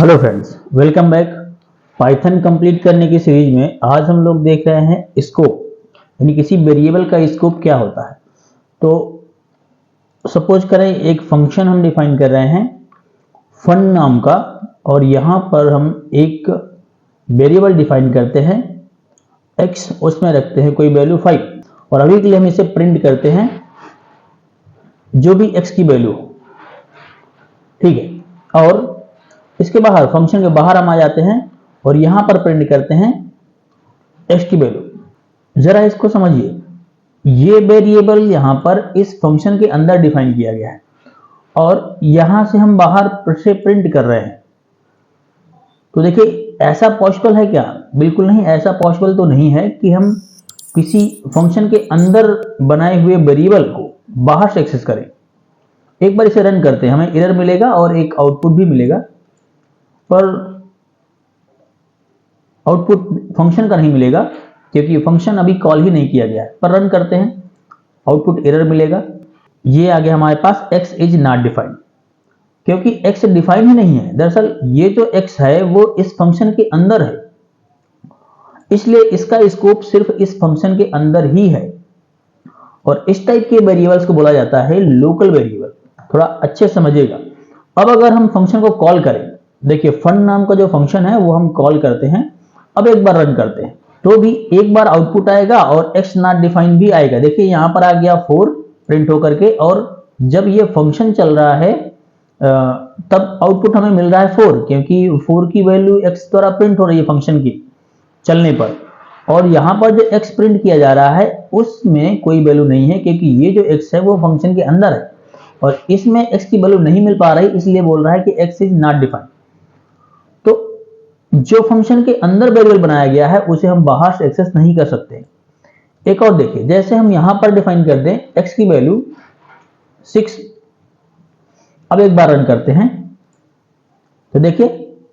Hello friends, welcome back. Python complete करने की series में आज हम लोग देख रहे हैं स्कोप, यानी किसी वेरिएबल का स्कोप क्या होता है। तो सपोज करें एक फंक्शन हम डिफाइन कर रहे हैं फन नाम का, और यहाँ पर हम एक वेरिएबल डिफाइन करते हैं x, उसमें रखते हैं कोई वैल्यू 5, और अभी के लिए हम इसे प्रिंट करते हैं जो भी x की वैल्यू हो, ठीक है। और इसके बाहर, फंक्शन के बाहर हम आ जाते हैं और यहां पर प्रिंट करते हैं x की वैल्यू। जरा इसको समझिए, ये वेरिएबल यहां पर इस फंक्शन के अंदर डिफाइन किया गया है और यहां से हम बाहर से प्रिंट कर रहे हैं। तो देखिए, ऐसा पॉसिबल है क्या? बिल्कुल नहीं, ऐसा पॉसिबल तो नहीं है कि हम किसी फंक्शन के अंदर बनाए हुए वेरिएबल को बाहर से एक्सेस करें। एक बार इसे रन करते हैं, हमें एरर मिलेगा और एक आउटपुट भी मिलेगा, पर आउटपुट फंक्शन का नहीं मिलेगा क्योंकि फंक्शन अभी कॉल ही नहीं किया गया है। पर रन करते हैं, आउटपुट एरर मिलेगा। ये आ गया हमारे पास x इज नॉट डिफाइंड, क्योंकि x डिफाइन ही नहीं है। दरअसल ये जो x है वो इस फंक्शन के अंदर है, इसलिए इसका स्कोप सिर्फ इस फंक्शन के अंदर ही है। और इस टाइप के वेरिएबल्स को बोला जाता है लोकल वेरिएबल। थोड़ा अच्छे समझिएगा। अब अगर हम फंक्शन को कॉल करें, देखिए फन नाम का जो फंक्शन है वो हम कॉल करते हैं। अब एक बार रन करते हैं तो भी एक बार आउटपुट आएगा और x नॉट डिफाइंड भी आएगा। देखिए यहां पर आ गया 4 प्रिंट होकर के, और जब ये फंक्शन चल रहा है तब आउटपुट हमें मिल रहा है 4, क्योंकि 4 की वैल्यू x द्वारा प्रिंट हो रही है फंक्शन की चलने पर। और यहां पर जो x प्रिंट किया जा रहा है उसमें कोई वैल्यू नहीं है, क्योंकि ये जो x है वो फंक्शन के अंदर है और इसमें x की वैल्यू नहीं मिल पा रही, इसलिए बोल रहा है कि x इज नॉट डिफाइंड। तो जो फंक्शन के अंदर वेरिएबल बनाया गया है उसे हम बाहर से एक्सेस नहीं कर सकते। एक और देखिए, जैसे हम यहां पर डिफाइन कर दें x की वैल्यू 6। अब एक बार रन करते हैं तो देखिए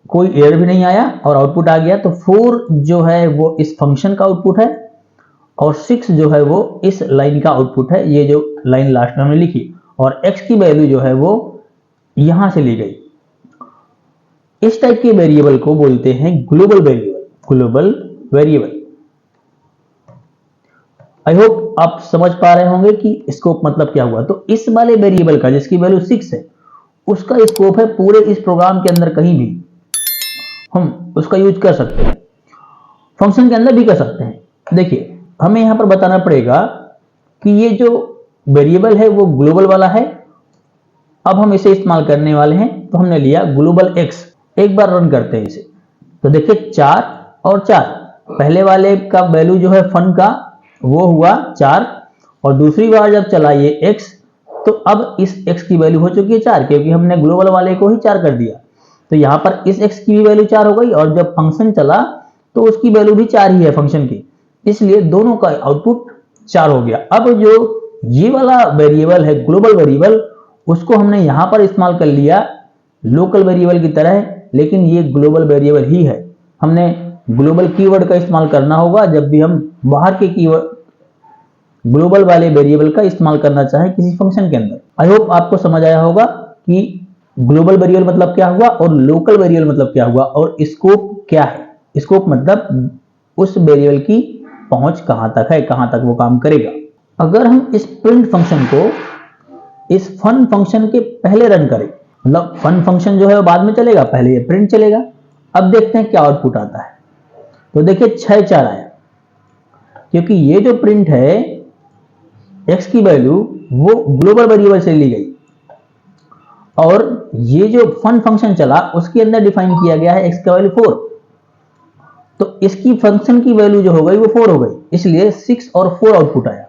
कोई एरर भी नहीं आया और आउटपुट आ गया। तो 4 जो है वो इस फंक्शन का आउटपुट है और 6 जो है वो इस लाइन का आउटपुट है, ये जो लाइन लास्ट में हमने लिखी। और x की वैल्यू जो है वो यहां से ली गई। इस टाइप के वेरिएबल को बोलते हैं global variable. Global variable. I hope आप समझ पा रहे होंगे कि स्कोप मतलब क्या हुआ। तो इस वाले वेरिएबल का जिसकी वैल्यू 6 है उसका स्कोप है पूरे इस प्रोग्राम के अंदर कहीं भी हम उसका यूज कर सकते हैं, फंक्शन के अंदर भी कर सकते हैं। देखिए हमें यहां पर बताना पड़ेगा कि ये जो वेरिएबल है वो ग्लोबल वाला है। अब हम इसे इस्तेमाल करने वाले हैं, तो हमने लिया ग्लोबल x। एक बार रन करते हैं इसे तो देखिए 4 और 4, पहले वाले का वैल्यू जो है फन का वो हुआ 4, और दूसरी बार जब चला ये x तो अब इस x की वैल्यू हो चुकी है 4, क्योंकि हमने ग्लोबल वाले को ही 4 कर दिया। तो यहां पर इस x की भी वैल्यू 4 हो गई, और जब फंक्शन चला तो उसकी वैल्यू भी 4 ही है फंक्शन की, इसलिए दोनों का आउटपुट 4 हो गया। अब जो ये वाला वेरिएबल है ग्लोबल वेरिएबल, उसको हमने यहां पर इस्तेमाल कर लिया लोकल वेरिएबल की तरह, लेकिन ये ग्लोबल वेरिएबल ही है। हमने ग्लोबल कीवर्ड का इस्तेमाल करना होगा जब भी हम बाहर के कीवर्ड ग्लोबल वाले वेरिएबल का इस्तेमाल करना चाहें किसी फंक्शन के अंदर। आई होप आपको समझ आया होगा कि ग्लोबल वेरिएबल मतलब क्या हुआ और लोकल वेरिएबल मतलब क्या हुआ और स्कोप क्या है। स्कोप मतलब उस वेरिएबल की पहुंच कहां तक है, कहां तक वो काम करेगा। अगर हम इस प्रिंट फंक्शन को इस फन फंक्शन के पहले रन करें, मतलब फन फंक्शन जो है वो बाद में चलेगा, पहले ये प्रिंट चलेगा। अब देखते हैं क्या आउटपुट आता है। तो देखिए 6 4 आया, क्योंकि ये जो प्रिंट है x की वैल्यू वो ग्लोबल वेरिएबल से ली गई, और ये जो फन फंक्शन चला उसके अंदर डिफाइन किया गया है x का वैल्यू 4, तो इसकी फंक्शन की वैल्यू जो हो गई वो 4 हो गई, इसलिए 6 और 4 आउटपुट आया।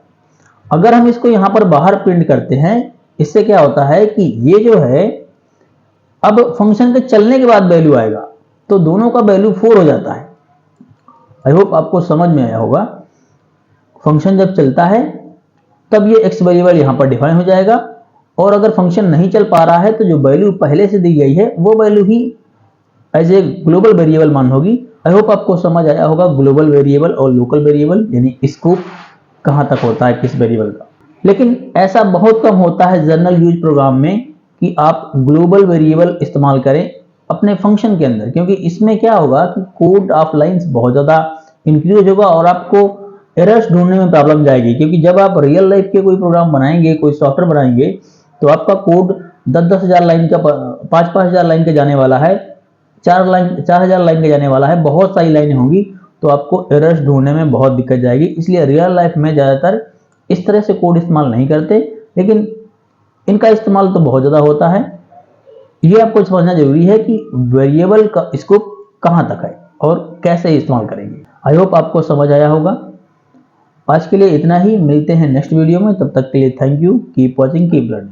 अगर हम इसको यहां पर बाहर प्रिंट करते हैं, इससे क्या होता है कि ये जो है अब फंक्शन के चलने के बाद वैल्यू आएगा, तो दोनों का वैल्यू 4 हो जाता है। आई होप आपको समझ में आया होगा। फंक्शन जब चलता है तब ये x वेरिएबल यहां पर डिफाइन हो जाएगा, और अगर फंक्शन नहीं चल पा रहा है तो जो वैल्यू पहले से दी गई है वो वैल्यू ही एज ए ग्लोबल वेरिएबल मान होगी। आई होप आपको समझ आया होगा ग्लोबल वेरिएबल और लोकल वेरिएबल यानी स्कोप कहां तक होता है किस वेरिएबल का। लेकिन ऐसा बहुत कम होता है जनरल यूज प्रोग्राम में कि आप ग्लोबल वेरिएबल इस्तेमाल करें अपने फंक्शन के अंदर, क्योंकि इसमें क्या होगा कि कोड ऑफ लाइंस बहुत ज़्यादा इंक्रीज होगा और आपको एरर्स ढूंढने में प्रॉब्लम जाएगी, क्योंकि जब आप रियल लाइफ के कोई प्रोग्राम बनाएंगे, कोई सॉफ्टवेयर बनाएंगे, तो आपका कोड 10-10 हज़ार लाइन का, 5-5 हज़ार लाइन का जाने वाला है, 4 हज़ार लाइन का जाने वाला है, बहुत सारी लाइनें होंगी, तो आपको एरर्स ढूंढने में बहुत दिक्कत जाएगी। इसलिए रियल लाइफ में ज़्यादातर इस तरह से कोड इस्तेमाल नहीं करते, लेकिन इनका इस्तेमाल तो बहुत ज़्यादा होता है। ये आपको समझना जरूरी है कि वेरिएबल का स्कोप कहाँ तक है और कैसे इस्तेमाल करेंगे। आई होप आपको समझ आया होगा। आज के लिए इतना ही, मिलते हैं नेक्स्ट वीडियो में, तब तक के लिए thank you, keep watching, keep learning.